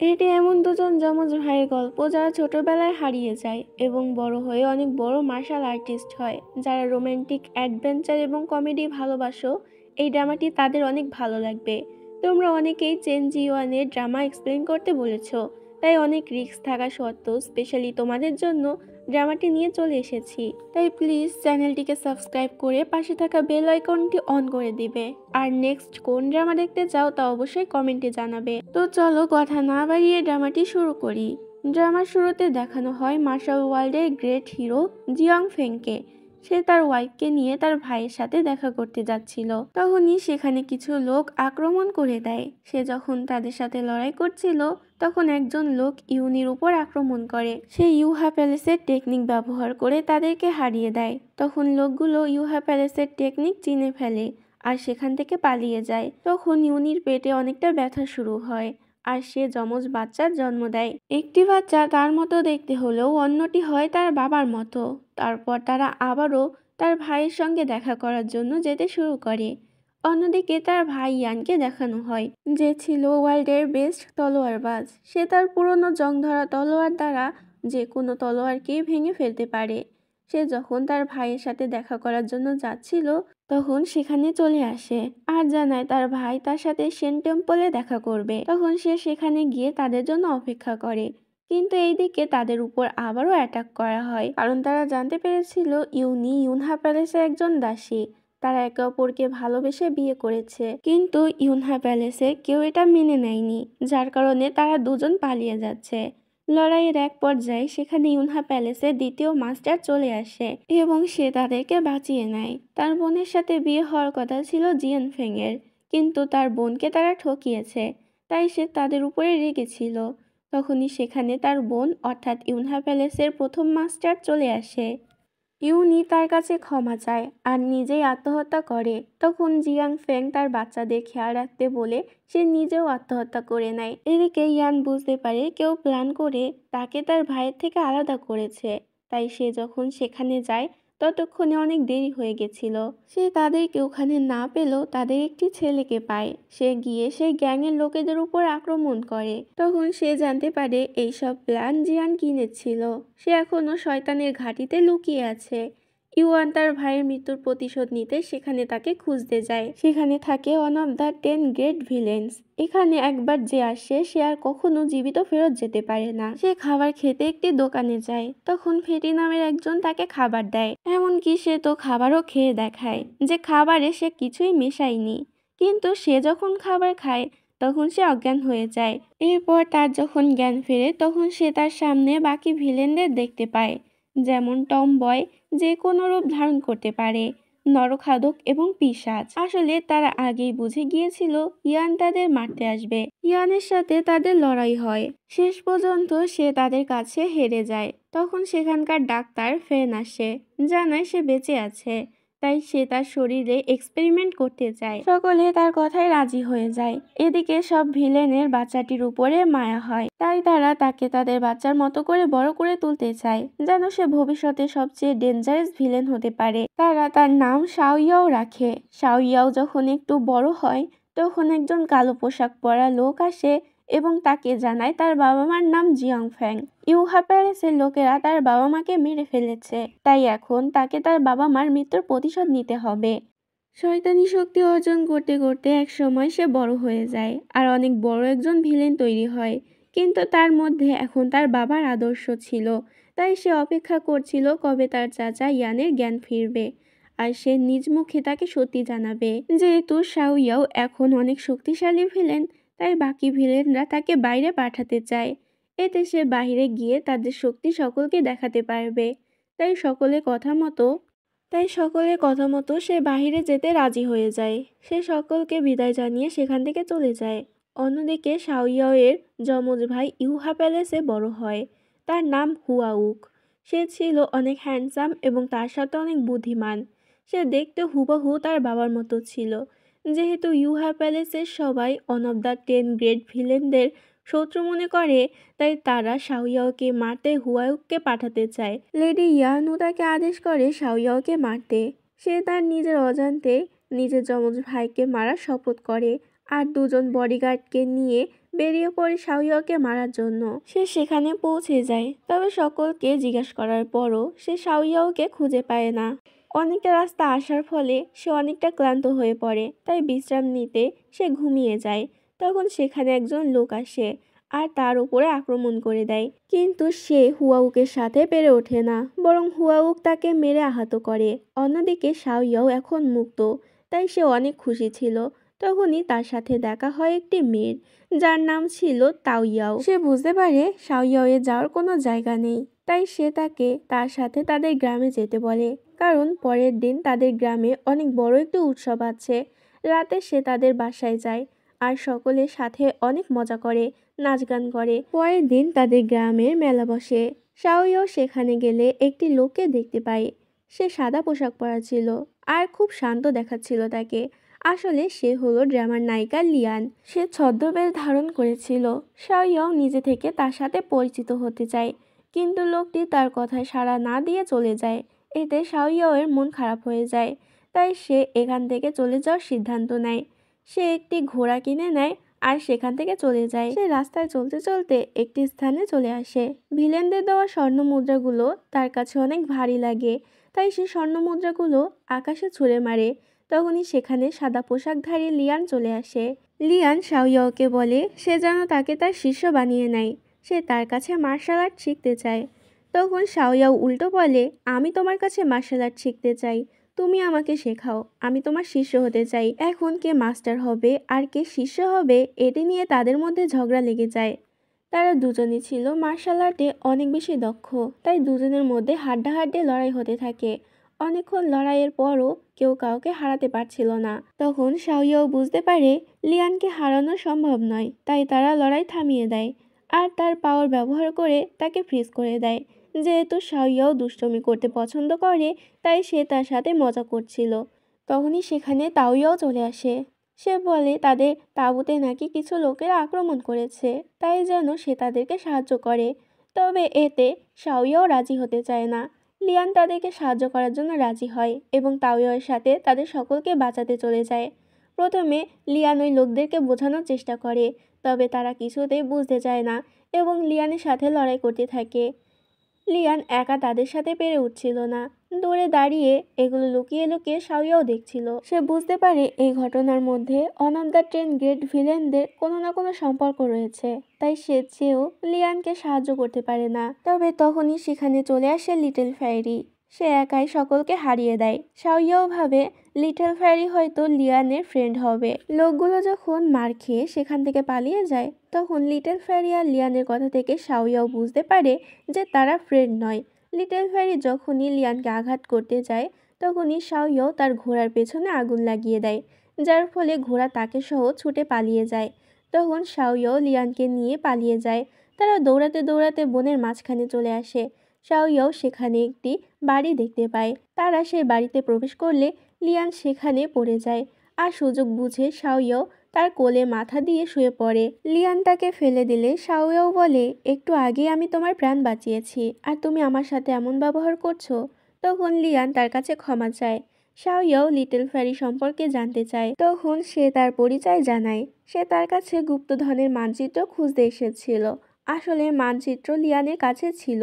এটি এমন দুজন যমজ ভাইয়ের গল্প যারা ছোটবেলায় হারিয়ে যায় এবং বড় হয়ে অনেক বড় মার্শাল আর্টিস্ট হয়। যারা রোমান্টিক, অ্যাডভেঞ্চার এবং কমেডি ভালোবাসো, এই ড্রামাটি তাদের অনেক ভালো লাগবে। তোমরা অনেকেই চেন জি ওয়ানের ড্রামা এক্সপ্লেন করতে বলেছো, তাই অনেক রিস্ক থাকা সত্ত্বেও স্পেশালি তোমাদের জন্য ড্রামাটি নিয়ে চলে এসেছি। তাই প্লিজ চ্যানেলটিকে সাবস্ক্রাইব করে পাশে থাকা বেল আইকনটি অন করে দিবে। আর নেক্সট কোন ড্রামা দেখতে চাও তা অবশ্যই কমেন্টে জানাবে। তো চলো কথা না বাড়িয়ে ড্রামাটি শুরু করি। ড্রামার শুরুতে দেখানো হয় মার্শাল ওয়ার্ল্ডের গ্রেট হিরো জিয়াং ফেংকে। সে তার ওয়াইফকে নিয়ে তার ভাইয়ের সাথে দেখা করতে যাচ্ছিল। তখনই সেখানে কিছু লোক আক্রমণ করে দেয়। সে যখন তাদের সাথে লড়াই করছিল তখন একজন লোক ইউনির উপর আক্রমণ করে। সে ইউহা প্যালেসের টেকনিক ব্যবহার করে তাদেরকে হারিয়ে দেয়। তখন লোকগুলো ইউহা প্যালেসের টেকনিক চিনে ফেলে আর সেখান থেকে পালিয়ে যায়। তখন ইউনির পেটে অনেকটা ব্যথা শুরু হয় আর সে যমজ বাচ্চার জন্ম দেয়। একটি বাচ্চা তার মতো দেখতে হলেও অন্যটি হয় তার বাবার মতো। তারপর তারা আবারও তার ভাইয়ের সঙ্গে দেখা করার জন্য যেতে শুরু করে। অন্যদিকে তার ভাই ইয়ানকে দেখানো হয়, যে ছিল ওয়ার্ল্ডের বেস্ট তলোয়ারবাজ। সে তার পুরনো জংধরা তলোয়ার দ্বারা যে কোনো তলোয়ারকেই ভেঙে ফেলতে পারে। সে যখন তার ভাইয়ের সাথে দেখা করার জন্য যাচ্ছিল তখন সেখানে চলে আসে আর জানায় তার ভাই তার সাথে সেন টেম্পলে দেখা করবে। তখন সে সেখানে গিয়ে তাদের জন্য অপেক্ষা করে, কিন্তু এইদিকে তাদের উপর আবারও অ্যাটাক করা হয়, কারণ তারা জানতে পেরেছিল ইউনি ইউনহা প্যালেসের একজন দাসী। তারা একে অপরকে ভালোবেসে বিয়ে করেছে, কিন্তু ইউনহা প্যালেসে কেউ এটা মেনে নেয়নি, যার কারণে তারা দুজন পালিয়ে যাচ্ছে। লড়াইয়ের এক পর্যায়ে সেখানে ইউনহা প্যালেসের দ্বিতীয় মাস্টার চলে আসে এবং সে তাদেরকে বাঁচিয়ে নেয়। তার বোনের সাথে বিয়ে হওয়ার কথা ছিল জিয়ান ফেং এর, কিন্তু তার বোনকে তারা ঠকিয়েছে, তাই সে তাদের উপরে রেগেছিল। তখনই সেখানে তার বোন অর্থাৎ ইউনহা প্যালেসের প্রথম মাস্টার চলে আসে। ইউনি তার কাছে ক্ষমা চায় আর নিজেই আত্মহত্যা করে। তখন জিয়াং ফেং তার বাচ্চাদের খেয়াল রাখতে বলে সে নিজেও আত্মহত্যা করে নেয়। এদিকে ইয়ান বুঝতে পারে কেউ প্ল্যান করে তাকে তার ভাইয়ের থেকে আলাদা করেছে, তাই সে যখন সেখানে যায় ততক্ষণে অনেক দেরি হয়ে গেছিল। সে তাদেরকে ওখানে না পেলেও তাদের একটি ছেলেকে পায়। সে গিয়ে সেই গ্যাংয়ের লোকেদের উপর আক্রমণ করে। তখন সে জানতে পারে এইসব প্ল্যান জিয়ান কিনেছিল। সে এখনো শয়তানের ঘাঁটিতে লুকিয়ে আছে। ইউয়ান তার ভাইয়ের মৃত্যুর প্রতিশোধ নিতে সেখানে তাকে খুঁজতে যায়। সেখানে থাকে one of the 10 great villains. এখানে একবার যে আসে সে আর কখনো জীবিত ফেরত যেতে পারে না। সে খাবার খেতে একটি দোকানে যায়, তখন ফেটি নামের একজন তাকে খাবার দেয়। এমনকি সে তো খাবারও খেয়ে দেখায় যে খাবারে সে কিছুই মেশায়নি, কিন্তু সে যখন খাবার খায় তখন সে অজ্ঞান হয়ে যায়। এরপর তার যখন জ্ঞান ফেরে তখন সে তার সামনে বাকি ভিলেনদের দেখতে পায়, যেমন টম বয়, যে কোনো রূপ ধারণ করতে পারে, নরখাদক এবং পিশাচ। আসলে তারা আগেই বুঝে গিয়েছিল ইয়ান তাদের মারতে আসবে। ইয়ানের সাথে তাদের লড়াই হয়, শেষ পর্যন্ত সে তাদের কাছে হেরে যায়। তখন সেখানকার ডাক্তার ফেন আসে, জানায় সে বেঁচে আছে, তাই সে তার শরীরে এক্সপেরিমেন্ট করতে চায়। সকলে তার কথায় রাজি হয়ে যায়। এদিকে সব ভিলেনের বাচ্চাটির উপরে মায়া হয়, তাই তারা তাকে তাদের বাচ্চার মতো করে বড় করে তুলতে চায়, যেন সে ভবিষ্যতে সবচেয়ে ডেঞ্জারাস ভিলেন হতে পারে। তারা তার নাম শাওয়াও রাখে। শাওয়াও যখন একটু বড় হয় তখন একজন কালো পোশাক পরা লোক আসে এবং তাকে জানায় তার বাবা মার নাম জিয়াং ফ্যাং। ইউহা প্যালেসের লোকেরা তার বাবা মাকে মেরে ফেলেছে, তাই এখন তাকে তার বাবা মার মৃত্যুর প্রতিশোধ নিতে হবে। শয়তানি শক্তি অর্জন করতে করতে এক সময় সে বড় হয়ে যায় আর অনেক বড় একজন ভিলেন তৈরি হয়, কিন্তু তার মধ্যে এখন তার বাবার আদর্শ ছিল, তাই সে অপেক্ষা করছিল কবে তার চাচা ইয়ানের জ্ঞান ফিরবে আর সে নিজ মুখে তাকে সত্যি জানাবে। যেহেতু শাওয়াও এখন অনেক শক্তিশালী ভিলেন, তাই বাকি ভিলেনরা তাকে বাইরে পাঠাতে চায়, এতে সে বাইরে গিয়ে তাদের শক্তি সকলকে দেখাতে পারবে। তাই সকলের কথা মতো সে বাহিরে যেতে রাজি হয়ে যায়। সে সকলকে বিদায় জানিয়ে সেখান থেকে চলে যায়। অন্যদিকে শাওয়াও এর যমজ ভাই ইউহা প্যালেসে বড় হয়। তার নাম হুয়াউক। সে ছিল অনেক হ্যান্ডসাম এবং তার সাথে অনেক বুদ্ধিমান। সে দেখতে হুবহু তার বাবার মতো ছিল। যেহেতু ইউহা প্যালেসের সবাই ওয়ান অফ দ্য 10 গ্রেট ভিলেনদের শত্রু মনে করে, তাই তারা শাওয়াওকে মারতে হুয়াউককে পাঠাতে চায়। লেডি ইয়ানু তাকে আদেশ করে শাওয়াওকে মারতে। সে তার নিজের অজান্তে নিজের যমজ ভাইকে মারার শপথ করে আর দুজন বডিগার্ডকে নিয়ে বেরিয়ে পড়ে শাওয়াওকে মারার জন্য। সে সেখানে পৌঁছে যায়, তবে সকলকে জিজ্ঞেস করার পরও সে শাওয়াওকে খুঁজে পায় না। অনেকটা রাস্তা আসার ফলে সে অনেকটা ক্লান্ত হয়ে পড়ে, তাই বিশ্রাম নিতে সে ঘুমিয়ে যায়। তখন সেখানে একজন লোক আসে আর তার উপরে আক্রমণ করে দেয়, কিন্তু সে হুয়াউকের সাথে পেরে ওঠে না, বরং হুয়াউক তাকে মেরে আহত করে। অন্যদিকে শাওয়াও এখন মুক্ত, তাই সে অনেক খুশি ছিল। তখনই তার সাথে দেখা হয় একটি মেয়ের, যার নাম ছিল তাওয়াও। সে বুঝতে পারে শাওয়াওয়ের যাওয়ার কোনো জায়গা নেই, তাই সে তাকে তার সাথে তাদের গ্রামে যেতে বলে, কারণ পরের দিন তাদের গ্রামে অনেক বড় একটি উৎসব আছে। রাতে সে তাদের বাসায় যায় আর সকলের সাথে অনেক মজা করে, নাচ গান করে। পরের দিন তাদের গ্রামের মেলা বসে। শাওয়াও সেখানে গেলে একটি লোককে দেখতে পায়। সে সাদা পোশাক পরা ছিল আর খুব শান্ত দেখাচ্ছিল তাকে। আসলে সে হলো ড্রামার নায়িকা লিয়ান। সে ছদ্মবেশ ধারণ করেছিল। শাওয়াও নিজে থেকে তার সাথে পরিচিত হতে চায়, কিন্তু লোকটি তার কথায় সাড়া না দিয়ে চলে যায়। এতে শাওয়াওয়ের মন খারাপ হয়ে যায়, তাই সে এখান থেকে চলে যাওয়ার সিদ্ধান্ত নেয়। সে একটি ঘোড়া কিনে নেয় আর সেখান থেকে চলে যায়। সে রাস্তায় চলতে চলতে একটি স্থানে চলে আসে। ভিলেনদের দেওয়া স্বর্ণ মুদ্রাগুলো তার কাছে অনেক ভারী লাগে, তাই সে স্বর্ণ মুদ্রাগুলো আকাশে ছুঁড়ে মারে। তখনই সেখানে সাদা পোশাকধারী লিয়ান চলে আসে। লিয়ান শাওয়াওকে বলে সে যেন তাকে তার শিষ্য বানিয়ে নেয়। সে তার কাছে মার্শাল আর্ট শিখতে চায়। তখন শাওয়াও উল্টো বলে, আমি তোমার কাছে মার্শাল আর্ট শিখতে চাই, তুমি আমাকে শেখাও, আমি তোমার শিষ্য হতে চাই। এখন কে মাস্টার হবে আর কে শিষ্য হবে এটি নিয়ে তাদের মধ্যে ঝগড়া লেগে যায়। তারা দুজনই ছিল মার্শাল আর্টে অনেক বেশি দক্ষ, তাই দুজনের মধ্যে হাড্ডাহাড্ডি লড়াই হতে থাকে। অনেকক্ষণ লড়াইয়ের পরও কেউ কাউকে হারাতে পারছিল না। তখন শাওয়াও বুঝতে পারে লিয়ানকে হারানো সম্ভব নয়, তাই তারা লড়াই থামিয়ে দেয় আর তার পাওয়ার ব্যবহার করে তাকে ফ্রিজ করে দেয়। যেহেতু শাওয়াও দুষ্টুমি করতে পছন্দ করে, তাই সে তার সাথে মজা করছিল। তখনই সেখানে তাওয়াও চলে আসে। সে বলে তাদের তাঁবুতে নাকি কিছু লোকেরা আক্রমণ করেছে, তাই যেন সে তাদেরকে সাহায্য করে। তবে এতে শাওয়াও রাজি হতে চায় না। লিয়ান তাদেরকে সাহায্য করার জন্য রাজি হয় এবং তাওয়াওয়ের সাথে তাদের সকলকে বাঁচাতে চলে যায়। প্রথমে লিয়ান ওই লোকদেরকে বোঝানোর চেষ্টা করে, তবে তারা কিছুতেই বুঝতে চায় না এবং লিয়ানের সাথে লড়াই করতে থাকে। লিয়ান একা তাদের সাথে পেরে উঠছিল না। দূরে দাঁড়িয়ে এগুলো লুকিয়ে লুকিয়ে শাওয়াও দেখছিল। সে বুঝতে পারে এই ঘটনার মধ্যে ওয়ান অফ দ্য 10 গ্রেট ভিলেনদের কোনো না কোনো সম্পর্ক রয়েছে, তাই সে চেয়েও লিয়ানকে সাহায্য করতে পারে না। তবে তখনই সেখানে চলে আসে লিটল ফেয়ারি। সে একাই সকলকে হারিয়ে দেয়। শাওয়াও ভাবে লিটল ফেয়ারি হয়তো লিয়ানের ফ্রেন্ড হবে। লোকগুলো যখন মার খেয়ে সেখান থেকে পালিয়ে যায়, তখন লিটল ফেয়ারি আর লিয়ানের কথা থেকে শাওয়াও বুঝতে পারে যে তারা ফ্রেন্ড নয়। লিটল ফেয়ারি যখনই লিয়ানকে আঘাত করতে যায়, তখনই শাওয়াও তার ঘোড়ার পেছনে আগুন লাগিয়ে দেয়, যার ফলে ঘোড়া তাকে সহ ছুটে পালিয়ে যায়। তখন শাওয়াও লিয়ানকে নিয়ে পালিয়ে যায়। তারা দৌড়াতে দৌড়াতে বনের মাঝখানে চলে আসে। শাওয়াও সেখানে একটি বাড়ি দেখতে পায়। তারা সেই বাড়িতে প্রবেশ করলে লিয়ান সেখানে পড়ে যায় আর সুযোগ বুঝে শাওয়াও তার কোলে মাথা দিয়ে শুয়ে পড়ে। লিয়ান তাকে ফেলে দিলে শাওয়াও বলে, একটু আগে আমি তোমার প্রাণ বাঁচিয়েছি আর তুমি আমার সাথে এমন ব্যবহার করছো। তখন লিয়ান তার কাছে ক্ষমা চায়। শাওয়াও লিটল ফেয়ারি সম্পর্কে জানতে চায়। তখন সে তার পরিচয় জানায়। সে তার কাছে গুপ্তধনের মানচিত্র খুঁজতে এসেছিল। আসলে মানচিত্র লিয়ানের কাছে ছিল,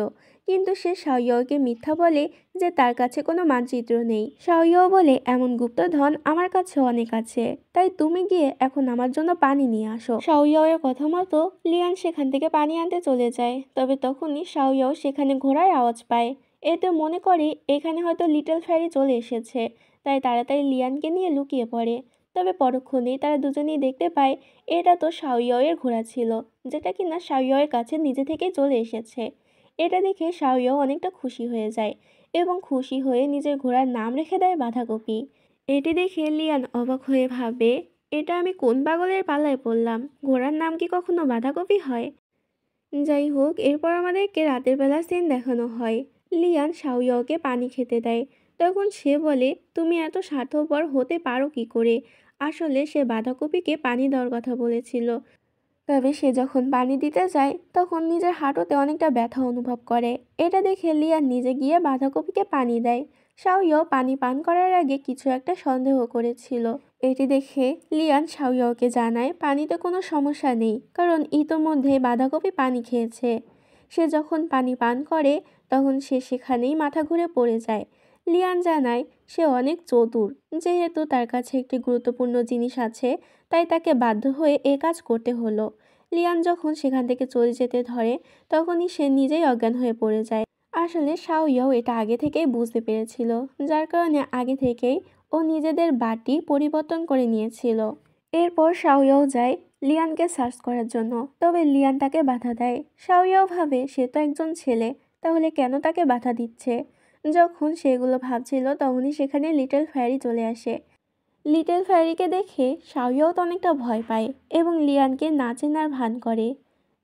কিন্তু সে শাওয়াওকে মিথ্যা বলে যে তার কাছে কোনো মানচিত্র নেই। শাওয়াও বলে, এমন গুপ্তধন আমার কাছে অনেক আছে, তাই তুমি গিয়ে এখন আমার জন্য পানি নিয়ে আসো। শাওয়াওয়ের কথা মতো লিয়ান সেখান থেকে পানি আনতে চলে যায়। তবে তখনই শাওয়াও সেখানে ঘোড়ার আওয়াজ পায়। এতে মনে করে এখানে হয়তো লিটল ফেয়ারি চলে এসেছে, তাই তাড়াতাড়ি লিয়ানকে নিয়ে লুকিয়ে পড়ে। তবে পরক্ষণেই তারা দুজনেই দেখতে পায় এটা তো শাওয়াওয়ের ঘোড়া ছিল, যেটা কিনা শাওয়াওয়ের কাছে নিজে থেকেই চলে এসেছে। এটা দেখে শাওয়াও অনেকটা খুশি হয়ে যায় এবং খুশি হয়ে নিজের ঘোড়ার নাম রেখে দেয় বাঁধাকপি। এটি দেখে লিয়ান অবাক হয়ে ভাবে, এটা আমি কোন পাগলের পাল্লায় পড়লাম, ঘোড়ার নাম কি কখনো বাঁধাকপি হয়? যাই হোক, এরপর আমাদেরকে রাতের বেলা সিন দেখানো হয়। লিয়ান শাওয়াওকে পানি খেতে দেয়। তখন সে বলে, তুমি এত স্বার্থপর হতে পারো কি করে? আসলে সে বাঁধাকপিকে পানি দেওয়ার কথা বলেছিল। তবে সে যখন পানি দিতে যায়, তখন নিজের হাঁটুতে অনেকটা ব্যথা অনুভব করে। এটা দেখে লিয়ান নিজে গিয়ে বাঁধাকপিকে পানি দেয়। শাওয়াও পানি পান করার আগে কিছু একটা সন্দেহ করেছিল। এটি দেখে লিয়ান শাওয়াওকে জানায় পানিতে কোনো সমস্যা নেই, কারণ ইতোমধ্যে বাঁধাকপি পানি খেয়েছে। সে যখন পানি পান করে তখন সে সেখানেই মাথা ঘুরে পড়ে যায়। লিয়ান জানায় সে অনেক চতুর, যেহেতু তার কাছে একটি গুরুত্বপূর্ণ জিনিস আছে তাই তাকে বাধ্য হয়ে এ কাজ করতে হলো। লিয়ান যখন সেখান থেকে চলে যেতে ধরে তখনই সে নিজেই অজ্ঞান হয়ে পড়ে যায়। আসলে শাওয়াও এটা আগে থেকেই বুঝতে পেরেছিল, যার কারণে আগে থেকেই ও নিজেদের বাটি পরিবর্তন করে নিয়েছিল। এরপর শাওয়াও যায় লিয়ানকে সার্চ করার জন্য, তবে লিয়ান তাকে বাধা দেয়। শাওয়াও ভাবে সে তো একজন ছেলে, তাহলে কেন তাকে বাধা দিচ্ছে। যখন সেগুলো ভাবছিল তখনই সেখানে লিটল ফ্যারি চলে আসে। লিটল ফ্যারিকে দেখে শাওয়াও তো অনেকটা ভয় পায় এবং লিয়ানকে না চেনার ভান করে।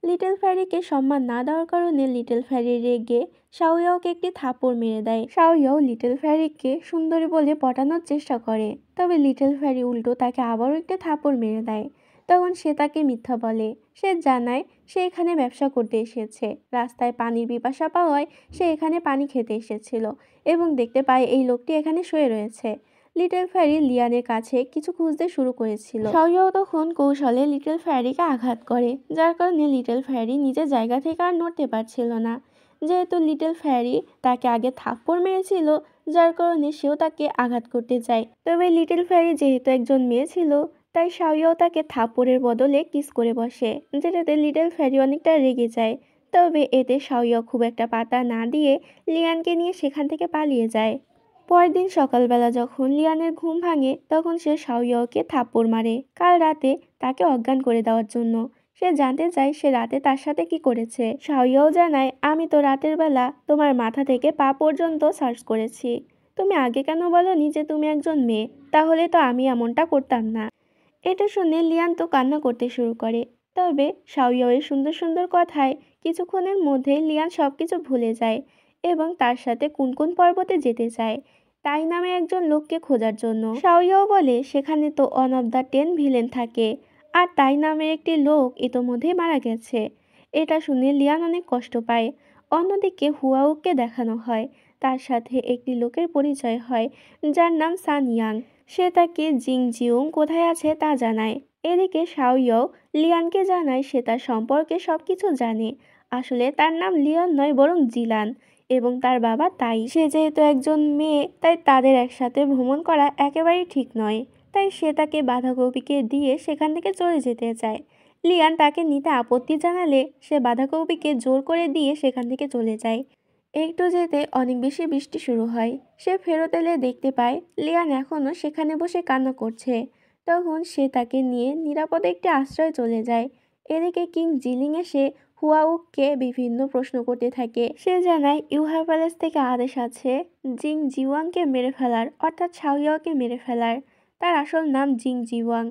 লিটল ফ্যারিকে সম্মান না দেওয়ার কারণে লিটল ফ্যারি রেগে শাওয়াওকে একটি থাপ্পড় মেরে দেয়। শাওয়াও লিটল ফ্যারিকে সুন্দরী বলে পটানোর চেষ্টা করে, তবে লিটল ফ্যারি উল্টো তাকে আবারও একটি থাপ্পড় মেরে দেয়। তখন সে তাকে মিথ্যা বলে। সে জানায় সে এখানে ব্যবসা করতে এসেছে। রাস্তায় পানির পিপাসা পাওয়ায় সে এখানে পানি খেতে এসেছিল এবং দেখতে পায় এই লোকটি এখানে শুয়ে রয়েছে। লিটল ফ্যারি লিয়ানের কাছে কিছু খুঁজতে শুরু করেছিল। শাওয়াও তখন কৌশলে লিটল ফ্যারিকে আঘাত করে, যার কারণে লিটল ফ্যারি নিজের জায়গা থেকে আর নড়তে পারছিল না। যেহেতু লিটল ফ্যারি তাকে আগে থাপ্পড় মেরেছিল, যার কারণে সেও তাকে আঘাত করতে যায়। তবে লিটল ফ্যারি যেহেতু একজন মেয়ে ছিল তাই শাওয়াও তাকে থাপ্পড়ের বদলে কিস করে বসে, যেটাতে লিটল ফ্যারি অনেকটা রেগে যায়। তবে এতে শাওয়াও খুব একটা পাত্তা না দিয়ে লিয়ানকে নিয়ে সেখান থেকে পালিয়ে যায়। পরের দিন সকালবেলা যখন লিয়ানের ঘুম ভাঙে তখন সে শাওয়াওকে থাপ্পড় মারে কাল রাতে তাকে অজ্ঞান করে দেওয়ার জন্য। সে জানতে চায় সে রাতে তার সাথে কি করেছে। শাওয়াও জানায় আমি তো রাতের বেলা তোমার মাথা থেকে পা পর্যন্ত সার্চ করেছি। তুমি আগে কেন বলোনি যে তুমি একজন মেয়ে, তাহলে তো আমি এমনটা করতাম না। এটা শুনে লিয়ান তো কান্না করতে শুরু করে। তবে শাওয়াওয়ের সুন্দর সুন্দর কথায় কিছুক্ষণের মধ্যেই লিয়ান সবকিছু ভুলে যায় এবং তার সাথে কুনকুন পর্বতে যেতে চায় তাই নামে একজন লোককে খোঁজার জন্য। শাওয়াও বলে সেখানে তো ওয়ান অফ দ্য 10 ভিলেন থাকে, আর তাই নামের একটি লোক ইতোমধ্যেই মারা গেছে। এটা শুনে লিয়ান অনেক কষ্ট পায়। অন্যদিকে হুয়াউকে দেখানো হয়, তার সাথে একটি লোকের পরিচয় হয় যার নাম সান ইয়াং। সে তাকে জিং জিউং কোথায় আছে তা জানায়। এদিকে শাওয়াও লিয়ানকে জানায় সে তার সম্পর্কে সবকিছু জানে। আসলে তার নাম লিয়ন নয় বরং জিলান এবং তার বাবা তাই। সে যেহেতু একজন মেয়ে তাই তাদের একসাথে ভ্রমণ করা একেবারেই ঠিক নয়, তাই সে তাকে বাঁধাকপিকে দিয়ে সেখান থেকে চলে যেতে চায়। লিয়ান তাকে নিতে আপত্তি জানালে সে বাঁধাকপিকে জোর করে দিয়ে সেখান থেকে চলে যায়। একটু যেতে অনেক বেশি বৃষ্টি শুরু হয়। সে ফেরত এলে দেখতে পায় লিয়ান এখনও সেখানে বসে কান্না করছে। তখন সে তাকে নিয়ে নিরাপদে একটি আশ্রয়ে চলে যায়। এদিকে কিং জিলিং এসে হুয়াউকে বিভিন্ন প্রশ্ন করতে থাকে। সে জানায় ইউহা প্যালেস থেকে আদেশ আছে জিং জিওয়াংকে মেরে ফেলার, অর্থাৎ শাওয়াওকে মেরে ফেলার। তার আসল নাম জিং জিওয়াং।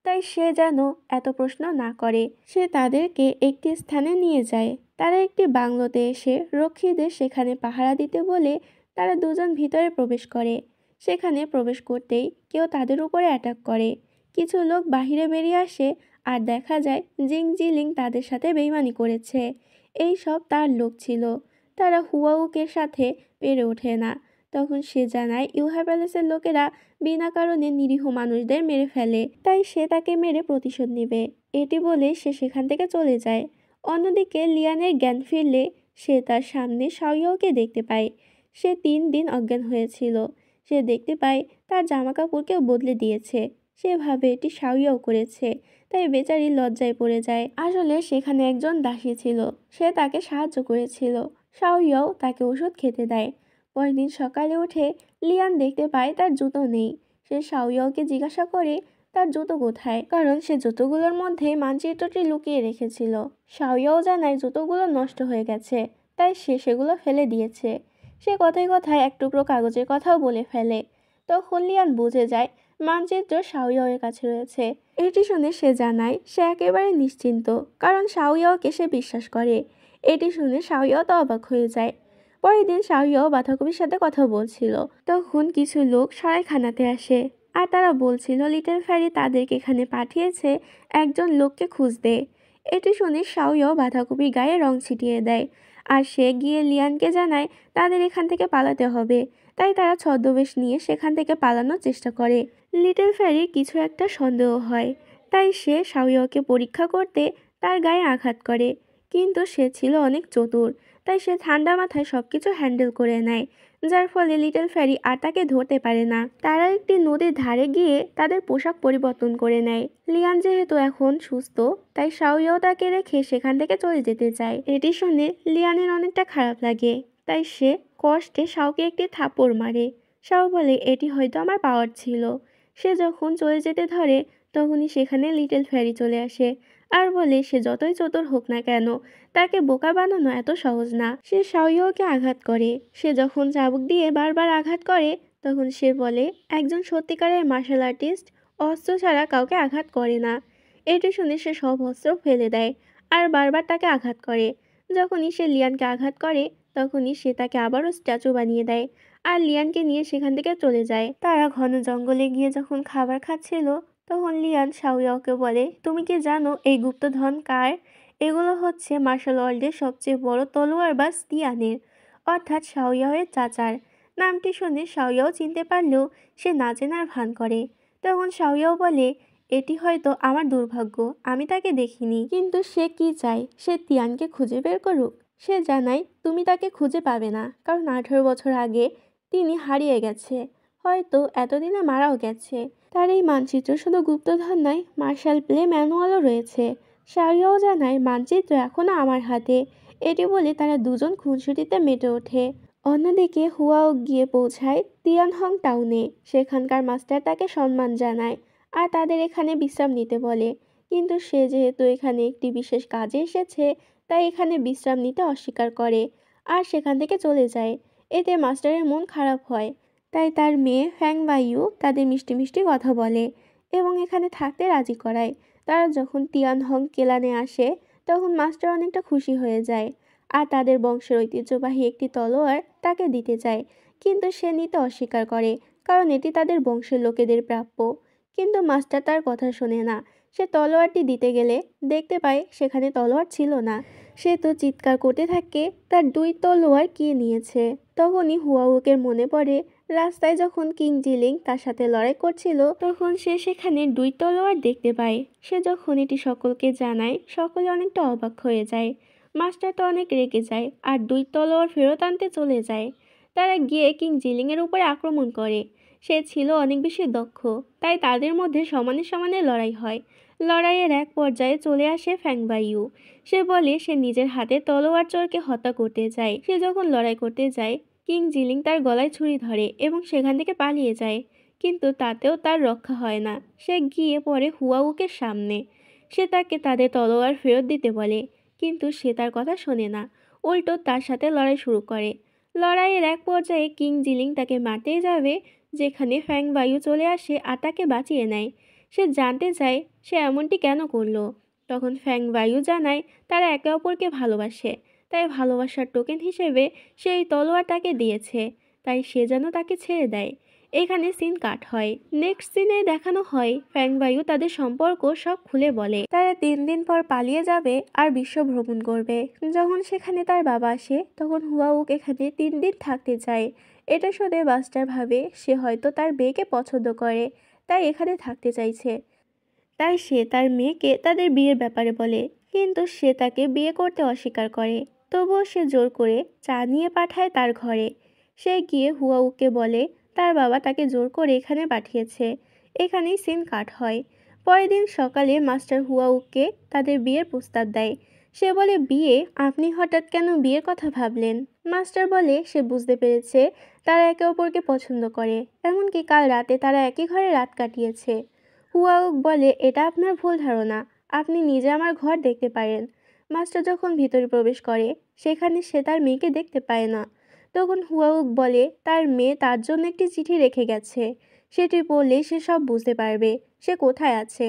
তাই সে যেন এত প্রশ্ন না করে। সে তাদেরকে একটি স্থানে নিয়ে যায়। তারা একটি বাংলোতে এসে রক্ষীদের সেখানে পাহারা দিতে বলে তারা দুজন ভিতরে প্রবেশ করে। সেখানে প্রবেশ করতেই কেউ তাদের উপরে অ্যাটাক করে। কিছু লোক বাহিরে বেরিয়ে আসে আর দেখা যায় জিং জিলিং তাদের সাথে বেইমানি করেছে। এই সব তার লোক ছিল। তারা হুয়াউকের সাথে পেরে ওঠে না। তখন সে জানায় ইউহা প্যালেসের লোকেরা বিনা কারণে নিরীহ মানুষদের মেরে ফেলে, তাই সে তাকে মেরে প্রতিশোধ নেবে। এটি বলে সে সেখান থেকে চলে যায়। অন্যদিকে লিয়ানের জ্ঞান ফিরলে সে তার সামনে শাওয়াওকে দেখতে পায়। সে 3 দিন অজ্ঞান হয়েছিল। সে দেখতে পায় তার জামাকাপড়কেও বদলে দিয়েছে। সে ভাবে এটি শাওয়াও করেছে, তাই বেচারি লজ্জায় পড়ে যায়। আসলে সেখানে একজন দাসী ছিল, সে তাকে সাহায্য করেছিল। শাওয়াও তাকে ওষুধ খেতে দেয়। পরের দিন সকালে উঠে লিয়ান দেখতে পায় তার জুতো নেই। সে শাওয়াওকে জিজ্ঞাসা করে তার জুতো কোথায়, কারণ সে জুতোগুলোর মধ্যে মানচিত্রটি লুকিয়ে রেখেছিল। শাওয়াও জানায় জুতোগুলো নষ্ট হয়ে গেছে, তাই সে সেগুলো ফেলে দিয়েছে। সে কথায় কথায় এক টুকরো কাগজের কথাও বলে ফেলে। তখন লিয়ান বুঝে যায় মানচিত্র শাওয়াওয়ের কাছে রয়েছে। এটি শুনে সে জানায় সে একেবারে নিশ্চিন্ত, কারণ শাওয়াওকে সে বিশ্বাস করে। এটি শুনে শাওয়াও তো অবাক হয়ে যায়। পরের দিন শাওয়াও বাঁধাকপির সাথে কথা বলছিল। তখন কিছু লোক সরাইখানাতে আসে আর তারা বলছিল লিটল ফ্যারি তাদেরকে এখানে পাঠিয়েছে একজন লোককে খুঁজতে। এটি শুনে শাওয়াও বাঁধাকপির গায়ে রং ছিটিয়ে দেয় আর সে গিয়ে লিয়ানকে জানায় তাদের এখান থেকে পালাতে হবে। তাই তারা ছদ্মবেশ নিয়ে সেখান থেকে পালানোর চেষ্টা করে। লিটল ফ্যারির কিছু একটা সন্দেহ হয়, তাই সে শাওয়াকে পরীক্ষা করতে তার গায়ে আঘাত করে। কিন্তু সে ছিল অনেক চতুর, তাই সে ঠান্ডা মাথায় সবকিছু হ্যান্ডেল করে নেয়, যার ফলে লিটল ফ্যারি আর তাকে ধরতে পারে না। তারা একটি নদীর ধারে গিয়ে তাদের পোশাক পরিবর্তন করে নেয়। লিয়ান যেহেতু এখন সুস্থ, তাই শাওয়াও তাকে রেখে সেখান থেকে চলে যেতে চায়। এটি শুনে লিয়ানের অনেকটা খারাপ লাগে, তাই সে কষ্টে শাওকে একটি থাপ্পড় মারে। শাও বলে এটি হয়তো আমার পাওয়ার ছিল। সে যখন চলে যেতে ধরে তখনই সেখানে লিটল ফ্যারি চলে আসে আর বলে সে যতই চতুর হোক না কেন, তাকে বোকা বানানো এত সহজ না। সে শাওয়াকে আঘাত করে। সে যখন চাবুক দিয়ে বারবার আঘাত করে তখন সে বলে একজন সত্যিকারের মার্শাল আর্টিস্ট অস্ত্র ছাড়া কাউকে আঘাত করে না। এটি শুনে সে সব অস্ত্র ফেলে দেয় আর বারবার তাকে আঘাত করে। যখনই সে লিয়ানকে আঘাত করে তখনই সে তাকে আবারও স্ট্যাচু বানিয়ে দেয় আর লিয়ানকে নিয়ে সেখান থেকে চলে যায়। তারা ঘন জঙ্গলে গিয়ে যখন খাবার খাচ্ছিল তখন লিয়ান শাওয়াকে বলে তুমি কি জানো এই গুপ্তধন কার? এগুলো হচ্ছে মার্শাল ওয়ার্ল্ডের সবচেয়ে বড় তলোয়ারবাজ তিয়ানের, অর্থাৎ শাওয়ার চাচার। নামটি শুনে শাওয়াও চিনতে পারলেও সে না চেনার ভান করে। তখন শাওয়াও বলে এটি হয়তো আমার দুর্ভাগ্য, আমি তাকে দেখিনি। কিন্তু সে কি চায়? সে তিয়ানকে খুঁজে বের করুক। সে জানায় তুমি তাকে খুঁজে পাবে না, কারণ 18 বছর আগে তিনি হারিয়ে গেছে, হয়তো এতদিনে মারাও গেছে। তার এই মানচিত্র শুধু গুপ্তধন নয়, মার্শাল প্লে ম্যানুয়ালও রয়েছে। শাওয়াও জানায় মানচিত্র এখনও আমার হাতে। এটি বলে তারা দুজন খুনসুটিতে মেতে ওঠে। অন্যদিকে হুয়াও গিয়ে পৌঁছায় তিয়ানহং টাউনে। সেখানকার মাস্টার তাকে সম্মান জানায় আর তাদের এখানে বিশ্রাম নিতে বলে। কিন্তু সে যেহেতু এখানে একটি বিশেষ কাজে এসেছে, তাই এখানে বিশ্রাম নিতে অস্বীকার করে আর সেখান থেকে চলে যায়। এতে মাস্টারের মন খারাপ হয়, তাই তার মেয়ে ফ্যাং বাইউ তাদের মিষ্টি মিষ্টি কথা বলে এবং এখানে থাকতে রাজি করায়। তারা যখন তিয়ানহং কেলানে আসে তখন মাস্টার অনেকটা খুশি হয়ে যায় আর তাদের বংশের ঐতিহ্যবাহী একটি তলোয়ার তাকে দিতে চায়, কিন্তু সে নিতে অস্বীকার করে, কারণ এটি তাদের বংশের লোকেদের প্রাপ্য। কিন্তু মাস্টার তার কথা শোনে না। সে তলোয়ারটি দিতে গেলে দেখতে পায় সেখানে তলোয়ার ছিল না। সে তো চিৎকার করতে থাকে তার 2 তলোয়ার কে নিয়েছে। তখনই হুয়াউকের মনে পড়ে রাস্তায় যখন কিং জিলিং তার সাথে লড়াই করছিল তখন সে সেখানে 2 তলোয়ার দেখতে পায়। সে যখন এটি সকলকে জানায় সকলে অনেকটা অবাক হয়ে যায়। মাস্টার তো অনেক রেগে যায় আর 2 তলোয়ার ফেরত আনতে চলে যায়। তারা গিয়ে কিং জিলিংয়ের উপরে আক্রমণ করে। সে ছিল অনেক বেশি দক্ষ, তাই তাদের মধ্যে সমানে সমানে লড়াই হয়। লড়াইয়ের এক পর্যায়ে চলে আসে ফ্যাং বাইউ। সে বলে সে নিজের হাতে তলোয়ার চোরকে হত্যা করতে চায়। সে যখন লড়াই করতে যায় কিং জিলিং তার গলায় ছুরি ধরে এবং সেখান থেকে পালিয়ে যায়, কিন্তু তাতেও তার রক্ষা হয় না। সে গিয়ে পড়ে হুয়াউকের সামনে। সে তাকে তাদের তলোয়ার ফেরত দিতে বলে, কিন্তু সে তার কথা শোনে না, উল্টো তার সাথে লড়াই শুরু করে। লড়াইয়ের এক পর্যায়ে কিং জিলিং তাকে মারতেই যাবে, যেখানে ফ্যাং বাইউ চলে আসে আর তাকে বাঁচিয়ে নেয়। সে জানতে চায় সে এমনটি কেন করলো। তখন ফ্যাং বাইউ জানায় তারা একে অপরকে ভালোবাসে, তাই ভালোবাসার টোকেন হিসেবে সে এই তলোয়ার তাকে দিয়েছে, তাই সে যেন তাকে ছেড়ে দেয়। এখানে সিন কাট হয়। নেক্সট সিনে দেখানো হয় ফ্যাং বাইউ তাদের সম্পর্ক সব খুলে বলে। তারা 3 দিন পর পালিয়ে যাবে আর বিশ্ব ভ্রমণ করবে। যখন সেখানে তার বাবা আসে তখন হুয়াউক এখানে 3 দিন থাকতে চায়। এটা শুনে মাস্টার ভাবে সে হয়তো তার মেয়েকে পছন্দ করে, তাই এখানে থাকতে চাইছে। তাই সে তার মেয়েকে তাদের বিয়ের ব্যাপারে বলে, কিন্তু সে তাকে বিয়ে করতে অস্বীকার করে। তবুও সে জোর করে চা নিয়ে পাঠায় তার ঘরে। সে গিয়ে হুয়াউকে বলে তার বাবা তাকে জোর করে এখানে পাঠিয়েছে। এখানেই সিন কাট হয়। পরের দিন সকালে মাস্টার হুয়াউকে তাদের বিয়ের প্রস্তাব দেয়। সে বলে বিয়ে? আপনি হঠাৎ কেন বিয়ের কথা ভাবলেন? মাস্টার বলে সে বুঝতে পেরেছে তারা একে অপরকে পছন্দ করে, এমনকি কাল রাতে তারা একই ঘরে রাত কাটিয়েছে। হুয়াউক বলে এটা আপনার ভুল ধারণা, আপনি নিজে আমার ঘর দেখতে পারেন। মাস্টার যখন ভিতরে প্রবেশ করে সেখানে সে তার মেয়েকে দেখতে পায় না। তখন হুয়াউক বলে তার মেয়ে তার জন্য একটি চিঠি রেখে গেছে, সেটি পড়লে সে সব বুঝতে পারবে সে কোথায় আছে।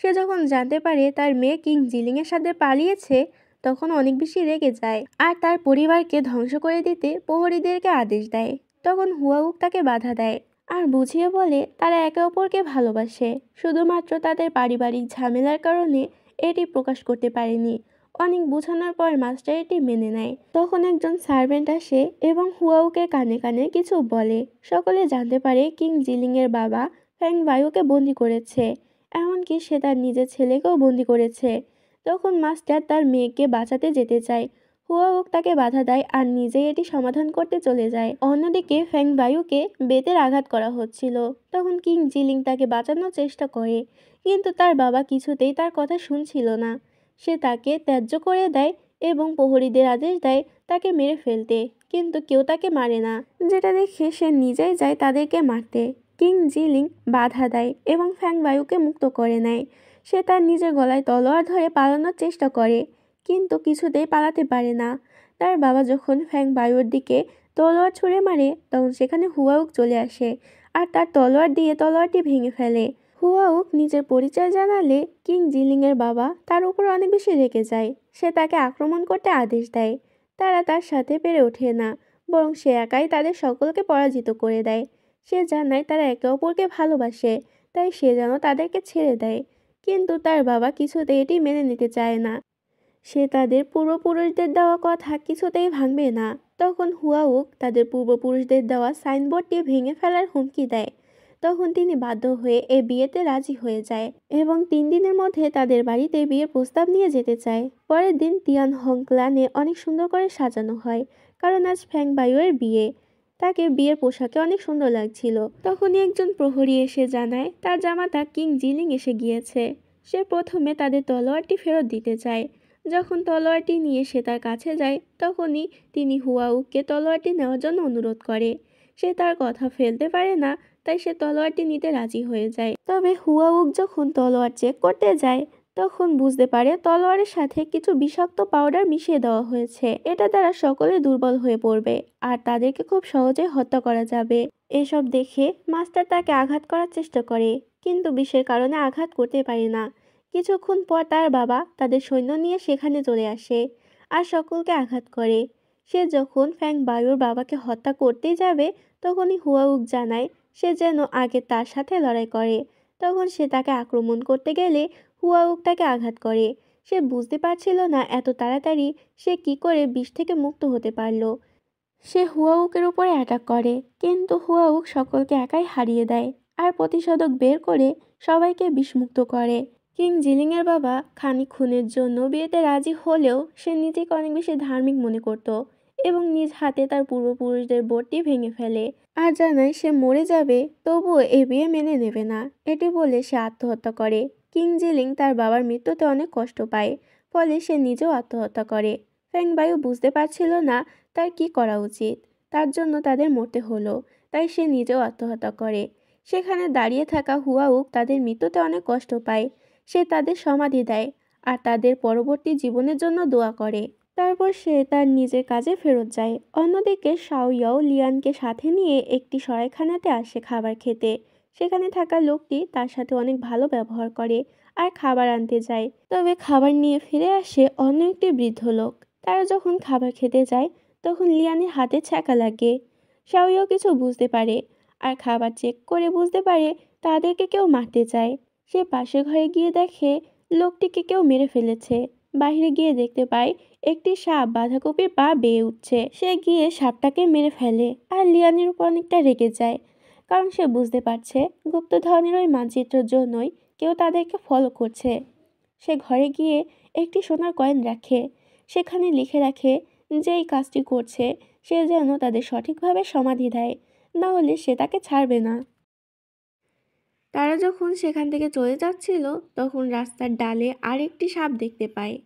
সে যখন জানতে পারে তার মেয়ে কিং জিলিংয়ের সাথে পালিয়েছে তখন অনেক বেশি রেগে যায় আর তার পরিবারকে ধ্বংস করে দিতে প্রহরীদেরকে আদেশ দেয়। তখন হুয়াউক তাকে বাধা দেয় আর বুঝিয়ে বলে তারা একে অপরকে ভালোবাসে, শুধুমাত্র তাদের পারিবারিক ঝামেলার কারণে এটি প্রকাশ করতে পারেনি। অনেক বোঝানোর পর মাস্টার এটি মেনে নেয়। তখন একজন সার্ভেন্ট আসে এবং হুয়াউকের কানে কানে কিছু বলে। সকলে জানতে পারে কিং জিলিং এর বাবা ফ্যাং বায়ুকে বন্দি করেছে, এমনকি সে তার নিজের ছেলেকেও বন্দি করেছে। তখন মাস্টার তার মেয়েকে বাঁচাতে যেতে চায়। হুয়াউক তাকে বাধা দেয় আর নিজেই এটি সমাধান করতে চলে যায়। অন্যদিকে ফ্যাং বায়ুকে বেতের আঘাত করা হচ্ছিল। তখন কিং জিলিং তাকে বাঁচানোর চেষ্টা করে, কিন্তু তার বাবা কিছুতেই তার কথা শুনছিল না। সে তাকে ত্যায্য করে দেয় এবং প্রহরীদের আদেশ দেয় তাকে মেরে ফেলতে, কিন্তু কেউ তাকে মারে না, যেটা দেখে সে নিজেই যায় তাদেরকে মারতে। কিং জিলিং বাধা দেয় এবং ফ্যাং বায়ুকে মুক্ত করে নেয়। সে তার নিজের গলায় তলোয়ার ধরে পালানোর চেষ্টা করে, কিন্তু কিছুতেই পালাতে পারে না। তার বাবা যখন ফ্যাং বায়ুর দিকে তলোয়ার ছুঁড়ে মারে, তখন সেখানে হুয়াউক চলে আসে আর তার তলোয়ার দিয়ে তলোয়ারটি ভেঙে ফেলে। হুয়াউক নিজের পরিচয় জানালে কিং জিলিং এর বাবা তার উপর অনেক বেশি রেগে যায়। সে তাকে আক্রমণ করতে আদেশ দেয়। তারা তার সাথে পেরে ওঠে না, বরং সে একাই তাদের সকলকে পরাজিত করে দেয়। সে জানায় তারা একে অপরকে ভালোবাসে, তাই সে যেন তাদেরকে ছেড়ে দেয়, কিন্তু তার বাবা কিছুতেই এটি মেনে নিতে চায় না। সে তাদের পূর্বপুরুষদের দেওয়া কথা কিছুতেই ভাঙবে না। তখন হুয়াউক তাদের পূর্বপুরুষদের দেওয়া সাইনবোর্ডটি ভেঙে ফেলার হুমকি দেয়। তখন তিনি বাধ্য হয়ে এ বিয়েতে রাজি হয়ে যায় এবং 3 দিনের মধ্যে তাদের বাড়িতে বিয়ের প্রস্তাব নিয়ে যেতে চায়। পরের দিন তিয়ান হং ক্লানে অনেক সুন্দর করে সাজানো হয়, কারণ আজ ফ্যাং বায়ুয়ের বিয়ে। তাকে বিয়ের পোশাকে অনেক সুন্দর লাগছিল। তখনই একজন প্রহরী এসে জানায় তার জামাতা কিং জিলিং এসে গিয়েছে। সে প্রথমে তাদের তলোয়ারটি ফেরত দিতে চায়। যখন তলোয়ারটি নিয়ে সে তার কাছে যায়, তখনই তিনি হুয়াউককে তলোয়ারটি নেওয়ার জন্য অনুরোধ করে। সে তার কথা ফেলতে পারে না, তাই সে তলোয়ারটি নিতে রাজি হয়ে যায়। তবে হুয়াউক যখন তলোয়ার চেক করতে যায়, তখন বুঝতে পারে তলোয়ারের সাথে কিছু বিষাক্ত পাউডার মিশিয়ে দেওয়া হয়েছে। এটা দ্বারা সকলে দুর্বল হয়ে পড়বে আর তাদেরকে খুব সহজে হত্যা করা যাবে। এসব দেখে মাস্টার তাকে আঘাত করার চেষ্টা করে, কিন্তু বিষের কারণে আঘাত করতে পারে না। কিছুক্ষণ পর তার বাবা তাদের সৈন্য নিয়ে সেখানে চলে আসে আর সকলকে আঘাত করে। সে যখন ফ্যাং বায়ুর বাবাকে হত্যা করতে যাবে, তখনই হুয়াউক জানায় সে যেন আগে তার সাথে লড়াই করে। তখন সে তাকে আক্রমণ করতে গেলে হুয়াউক তাকে আঘাত করে। সে বুঝতে পারছিল না এত তাড়াতাড়ি সে কি করে বিষ থেকে মুক্ত হতে পারল। সে হুয়াউকের উপরে অ্যাটাক করে, কিন্তু হুয়াউক সকলকে একাই হারিয়ে দেয় আর প্রতিশোধক বের করে সবাইকে বিষমুক্ত করে। কিং জিলিং এর বাবা খানিক খুনের জন্য বিয়েতে রাজি হলেও সে নিজেকে অনেক বেশি ধার্মিক মনে করত এবং নিজ হাতে তার পূর্বপুরুষদের বোর্ডটি ভেঙে ফেলে আর জানায় সে মরে যাবে, তবুও এ বিয়ে মেনে নেবে না। এটি বলে সে আত্মহত্যা করে। কিং জিলিং তার বাবার মৃত্যুতে অনেক কষ্ট পায়, ফলে সে নিজেও আত্মহত্যা করে। ফ্যাং বায়ু বুঝতে পারছিল না তার কি করা উচিত, তার জন্য তাদের মরতে হলো, তাই সে নিজেও আত্মহত্যা করে। সেখানে দাঁড়িয়ে থাকা হুয়াউক তাদের মৃত্যুতে অনেক কষ্ট পায়। সে তাদের সমাধি দেয় আর তাদের পরবর্তী জীবনের জন্য দোয়া করে। তারপর সে তার নিজের কাজে ফেরত যায়। অন্যদিকে শাও ইয়াও লিয়ানকে সাথে নিয়ে একটি সরাইখানাতে আসে খাবার খেতে। সেখানে থাকা লোকটি তার সাথে অনেক ভালো ব্যবহার করে আর খাবার আনতে যায়। তবে খাবার নিয়ে ফিরে আসে অন্য একটি বৃদ্ধ লোক। তারা যখন খাবার খেতে যায়, তখন লিয়ানের হাতে ছ্যাঁকা লাগে। শাও ইয়াও কিছু বুঝতে পারে আর খাবার চেক করে বুঝতে পারে তাদেরকে কেউ মারতে চায়। সে পাশের ঘরে গিয়ে দেখে লোকটিকে কেউ মেরে ফেলেছে। বাইরে গিয়ে দেখতে পায় একটি সাপ বাঁধাকপির পা বেয়ে উঠছে। সে গিয়ে সাপটাকে মেরে ফেলে আর লিয়ানের উপর অনেকটা রেগে যায়, কারণ সে বুঝতে পারছে গুপ্তধনের ওই মানচিত্রের জন্যই কেউ তাদেরকে ফলো করছে। সে ঘরে গিয়ে একটি সোনার কয়েন রাখে। সেখানে লিখে রাখে যে এই কাজটি করছে সে যেন তাদের সঠিকভাবে সমাধি দেয়, না হলে সে তাকে ছাড়বে না। তারা যখন সেখান থেকে চলে যাচ্ছিল, তখন রাস্তার ডালে আরেকটি সাপ দেখতে পায়।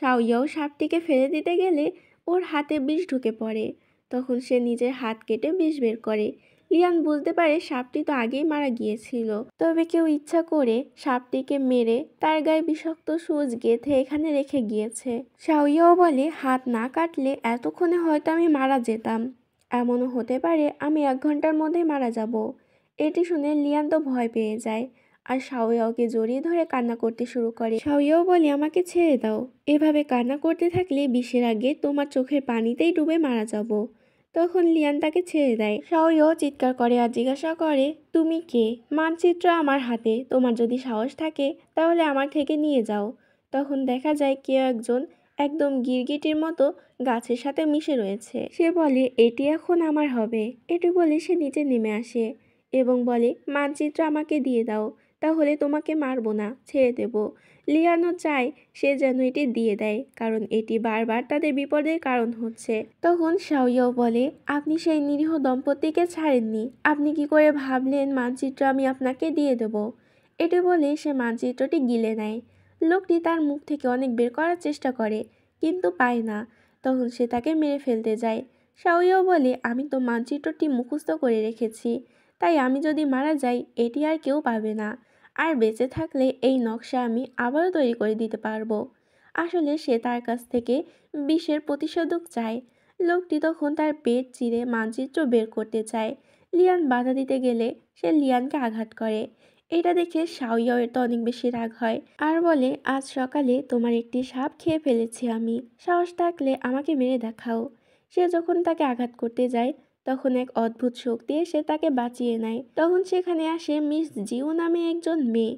শাওয়াও সাপটিকে ফেলে দিতে গেলে ওর হাতে বিষ ঢুকে পড়ে। তখন সে নিজের হাত কেটে বিষ বের করে। লিয়ান বুঝতে পারে সাপটি তো আগেই মারা গিয়েছিল, তবে কেউ ইচ্ছা করে সাপটিকে মেরে তার গায়ে বিষাক্ত সূচ গেঁথে এখানে রেখে গিয়েছে। শাওয়াও বলে, হাত না কাটলে এতক্ষণে হয়তো আমি মারা যেতাম। এমনও হতে পারে আমি 1 ঘন্টার মধ্যেই মারা যাব। এটি শুনে লিয়ান তো ভয় পেয়ে যায় আর শাওয়াওকে জড়িয়ে ধরে কান্না করতে শুরু করে। শাওয়াও বলে, আমাকে ছেড়ে দাও, এভাবে কান্না করতে থাকলে বিষের আগে তোমার চোখের পানিতেই ডুবে মারা যাব। তখন লিয়ান তাকে ছেড়ে দেয়। শাওয়াও চিৎকার করে আর জিজ্ঞাসা করে, তুমি কে? মানচিত্র আমার হাতে, তোমার যদি সাহস থাকে তাহলে আমার থেকে নিয়ে যাও। তখন দেখা যায় কেউ একজন একদম গিরগিটির মতো গাছের সাথে মিশে রয়েছে। সে বলে, এটি এখন আমার হবে। এটি বলে সে নিচে নেমে আসে এবং বলে, মানচিত্র আমাকে দিয়ে দাও, তাহলে তোমাকে মারবো না, ছেড়ে দেব। লিয়ানও চায় সে যেন এটি দিয়ে দেয়, কারণ এটি বারবার তাদের বিপদের কারণ হচ্ছে। তখন শাওয়াও বলে, আপনি সেই নিরীহ দম্পতিকে ছাড়েননি, আপনি কি করে ভাবলেন মানচিত্র আমি আপনাকে দিয়ে দেব? এটি বলে সে মানচিত্রটি গিলে নেয়। লোকটি তার মুখ থেকে অনেক বের করার চেষ্টা করে, কিন্তু পায় না। তখন সে তাকে মেরে ফেলতে যায়। শাওয়াও বলে, আমি তো মানচিত্রটি মুখস্থ করে রেখেছি, তাই আমি যদি মারা যাই এটি আর কেউ পাবে না, আর বেঁচে থাকলে এই নকশা আমি আবারও তৈরি করে দিতে পারবো। আসলে সে তার কাছ থেকে বিষের প্রতিষেধক চায়। লোকটি তখন তার পেট চিরে মানচিত্র বের করতে চায়। লিয়ান বাধা দিতে গেলে সে লিয়ানকে আঘাত করে। এটা দেখে শাওয়াওয়ের তো অনেক বেশি রাগ হয় আর বলে, আজ সকালে তোমার একটি সাপ খেয়ে ফেলেছি আমি, সাহস থাকলে আমাকে মেরে দেখাও। সে যখন তাকে আঘাত করতে যায় তখন এক অদ্ভুত শক্তি এসে তাকে বাঁচিয়ে নেয়। তখন সেখানে আসে মিস জিউ নামে একজন মেয়ে।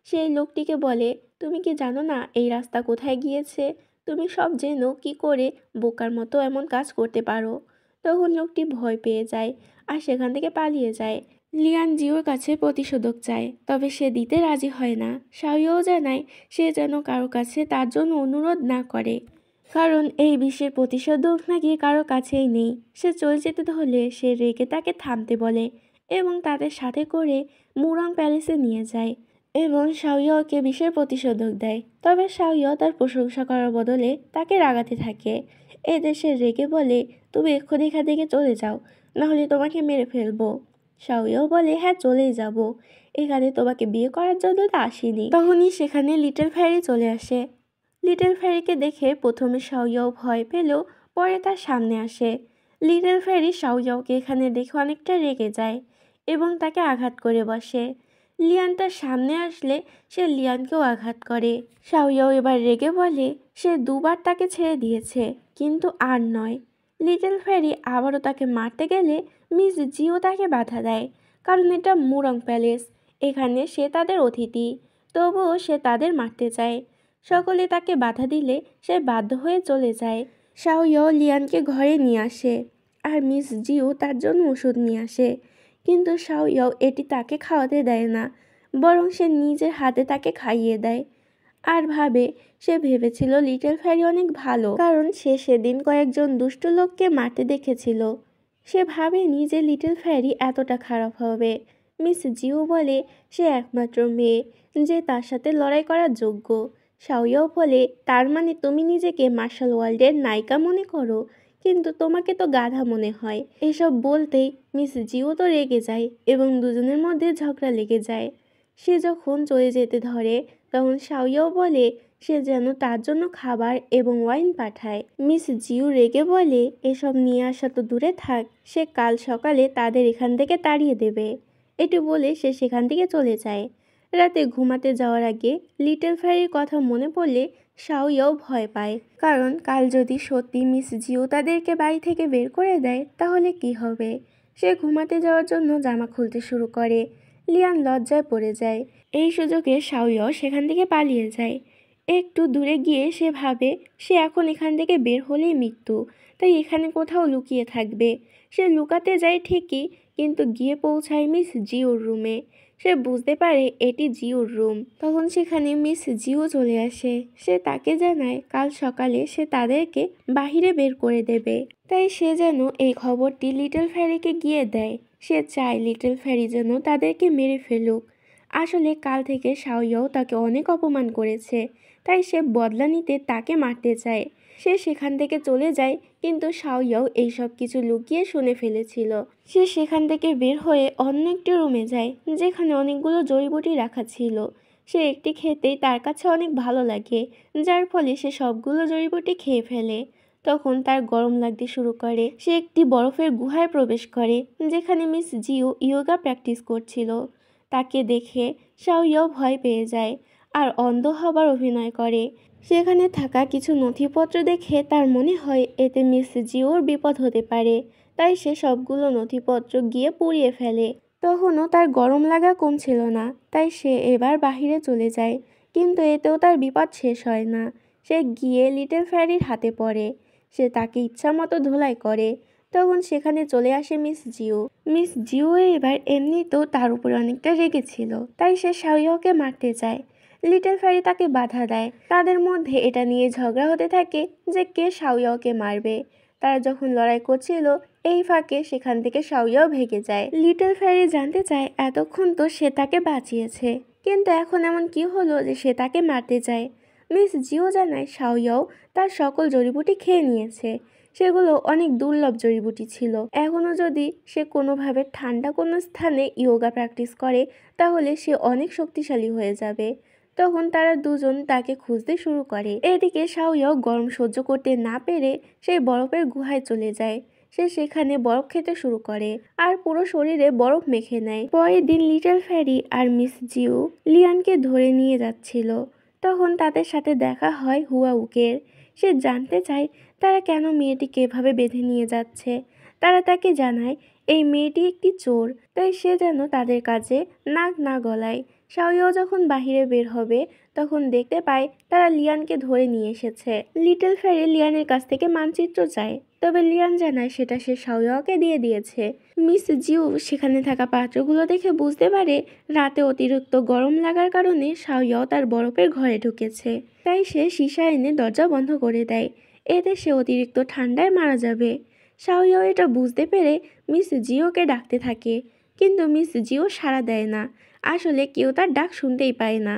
সেই লোকটিকে বলে, তুমি কি জানো না এই রাস্তা কোথায় গিয়েছে? তুমি সব জেনো কি করে বোকার মতো এমন কাজ করতে পারো? তখন লোকটি ভয় পেয়ে যায় আর সেখান থেকে পালিয়ে যায়। লিয়ান জিওর কাছে প্রতিশোধক চায়, তবে সে দিতে রাজি হয় না। শাওয়াও জানায় সে যেন কারো কাছে তার জন্য অনুরোধ না করে, কারণ এই বিশ্বের প্রতিশোধক নাকি কারো কাছেই নেই। সে চলে যেতে হলে সে রেগে তাকে থামতে বলে এবং তাদের সাথে করে মুরাং প্যালেসে নিয়ে যায় এবং শাওয়াওকে বিষের প্রতিশোধক দেয়। তবে শাওয়াও তার প্রশংসা করার বদলে তাকে রাগাতে থাকে। এতে সে রেগে বলে, তুমি এক্ষুনি এখান থেকে চলে যাও, নাহলে তোমাকে মেরে ফেলবো। শাওয়াও বলে, হ্যাঁ চলেই যাব, এখানে তোমাকে বিয়ে করার জন্য তো আসিনি। তখনই সেখানে লিটল ফ্যারি চলে আসে। লিটল ফ্যারিকে দেখে প্রথমে শাওয়াও ভয় পেলেও পরে তার সামনে আসে। লিটল ফ্যারি শাওয়াওকে এখানে দেখে অনেকটা রেগে যায় এবং তাকে আঘাত করে বসে। লিয়ান তার সামনে আসলে সে লিয়ানকেও আঘাত করে। শাওয়াও এবার রেগে বলে সে দুবার তাকে ছেড়ে দিয়েছে, কিন্তু আর নয়। লিটল ফ্যারি আবারও তাকে মারতে গেলে মিস জিও তাকে বাধা দেয়, কারণ এটা মুরং প্যালেস, এখানে সে তাদের অতিথি। তবুও সে তাদের মারতে চায়। সকলে তাকে বাধা দিলে সে বাধ্য হয়ে চলে যায়। শাওয়াও লিয়ানকে ঘরে নিয়ে আসে আর মিস জিও তার জন্য ওষুধ নিয়ে আসে, কিন্তু শাওয়াও এটি তাকে খাওয়াতে দেয় না, বরং সে নিজের হাতে তাকে খাইয়ে দেয় আর সে ভেবেছিল লিটল ফ্যারি অনেক ভালো, কারণ সে সেদিন কয়েকজন দুষ্ট লোককে মারতে দেখেছিল। সে ভাবেনি যে লিটল ফ্যারি এতটা খারাপ হবে। মিস জিও বলে সে একমাত্র মেয়ে যে তার সাথে লড়াই করার যোগ্য। শাওয়াও বলে, তার মানে তুমি নিজেকে মার্শাল ওয়ার্ল্ডের নায়িকা মনে করো, কিন্তু তোমাকে তো গাধা মনে হয়। এসব বলতেই মিস জিও তো রেগে যায় এবং দুজনের মধ্যে ঝগড়া লেগে যায়। সে যখন চলে যেতে ধরে তখন শাওয়াও বলে সে যেন তার জন্য খাবার এবং ওয়াইন পাঠায়। মিস জিও রেগে বলে, এসব নিয়ে আসা তো দূরে থাক, সে কাল সকালে তাদের এখান থেকে তাড়িয়ে দেবে। এটি বলে সে সেখান থেকে চলে যায়। রাতে ঘুমাতে যাওয়ার আগে লিটল ফ্যারির কথা মনে পড়লে শাওয়াও ভয় পায়, কারণ কাল যদি সত্যি মিস জিও তাদেরকে বাড়ি থেকে বের করে দেয় তাহলে কি হবে। সে ঘুমাতে যাওয়ার জন্য জামা খুলতে শুরু করে। লিয়ান লজ্জায় পড়ে যায়। এই সুযোগে শাওয়াও সেখান থেকে পালিয়ে যায়। একটু দূরে গিয়ে সে ভাবে সে এখন এখান থেকে বের হলেই মৃত্যু, তাই এখানে কোথাও লুকিয়ে থাকবে। সে লুকাতে যায় ঠিকই, কিন্তু গিয়ে পৌঁছায় মিস জিওর রুমে। সে বুঝতে পারে এটি জিওর রুম। তখন সেখানে মিস জিও চলে আসে। সে তাকে জানায় কাল সকালে সে তাদেরকে বাহিরে বের করে দেবে, তাই সে যেন এই খবরটি লিটল ফ্যারিকে গিয়ে দেয়। সে চায় লিটল ফ্যারি যেন তাদেরকে মেরে ফেলুক। আসলে কাল থেকে শাওয়াও তাকে অনেক অপমান করেছে, তাই সে বদলা নিতে তাকে মারতে চায়। সে সেখান থেকে চলে যায়, কিন্তু শাওয়াও এইসব কিছু লুকিয়ে শুনে ফেলেছিল। সে সেখান থেকে বের হয়ে অন্য একটি রুমে যায় যেখানে অনেকগুলো জড়িবুটি রাখা ছিল। সে একটি খেতেই তার কাছে অনেক ভালো লাগে, যার ফলে সে সবগুলো জড়িবুটি খেয়ে ফেলে। তখন তার গরম লাগতে শুরু করে। সে একটি বরফের গুহায় প্রবেশ করে যেখানে মিস জিও ইয়োগা প্র্যাকটিস করছিল। তাকে দেখে শাওয়াও ভয় পেয়ে যায় আর অন্ধ হবার অভিনয় করে। সেখানে থাকা কিছু নথিপত্র দেখে তার মনে হয় এতে মিস জিওর বিপদ হতে পারে, তাই সে সবগুলো নথিপত্র গিয়ে পুড়িয়ে ফেলে। তখনও তার গরম লাগা কমছিল না, তাই সে এবার বাহিরে চলে যায় কিন্তু এতেও তার বিপদ শেষ হয় না। সে গিয়ে লিটল ফ্যারির হাতে পড়ে। সে তাকে ইচ্ছামতো ধোলাই করে। তখন সেখানে চলে আসে মিস জিও। মিস জিও এবার এমনিতেও তার উপরে অনেকটা রেগেছিল, তাই সে শাওয়াওকে মারতে চায়। লিটল ফ্যারি তাকে বাধা দেয়। তাদের মধ্যে এটা নিয়ে ঝগড়া হতে থাকে যে কে শাওয়াওকে মারবে। তারা যখন লড়াই করছিল এই ফাঁকে সেখান থেকে শাওয়াও ভেগে যায়। লিটল ফ্যারি জানতে চায় এতক্ষণ তো সে তাকে বাঁচিয়েছে, কিন্তু এখন এমন কি হলো যে সে তাকে মারতে চায়। মিস জিও জানায় শাওয়াও তার সকল জড়িবুটি খেয়ে নিয়েছে। সেগুলো অনেক দুর্লভ জড়িবুটি ছিল। এখনও যদি সে কোনোভাবে ঠান্ডা কোনো স্থানে ইয়োগা প্র্যাকটিস করে তাহলে সে অনেক শক্তিশালী হয়ে যাবে। তখন তারা দুজন তাকে খুঁজতে শুরু করে। এদিকে শাওয়াও গরম সহ্য করতে না পেরে সেই বরফের গুহায় চলে যায়। সে সেখানে বরফ খেতে শুরু করে আর পুরো শরীরে বরফ মেখে নেয়। পরের দিন লিটল ফ্যারি আর মিস জিও লিয়ানকে ধরে নিয়ে যাচ্ছিল। তখন তাদের সাথে দেখা হয় হুয়াউকের। সে জানতে চায় তারা কেন মেয়েটিকে এভাবে বেঁধে নিয়ে যাচ্ছে। তারা তাকে জানায় এই মেয়েটি একটি চোর, তাই সে যেন তাদের কাজে নাক না গলায়। শাওয়াও যখন বাহিরে বের হবে তখন দেখতে পায় তারা লিয়ানকে ধরে নিয়ে এসেছে। লিটল ফ্যারি লিয়ানের কাছ থেকে মানচিত্র চায়, তবে লিয়ান জানায় সেটা সে শাওয়াওকে দিয়ে দিয়েছে। মিস জিও সেখানে থাকা পাত্রগুলো দেখে বুঝতে পারে রাতে অতিরিক্ত গরম লাগার কারণে শাওয়াও তার বরফের ঘরে ঢুকেছে। তাই সে সীসা এনে দরজা বন্ধ করে দেয়। এতে সে অতিরিক্ত ঠান্ডায় মারা যাবে। শাওয়াও এটা বুঝতে পেরে মিস জিওকে ডাকতে থাকে, কিন্তু মিস জিও সাড়া দেয় না। আসলে কেউ তার ডাক শুনতেই পায় না।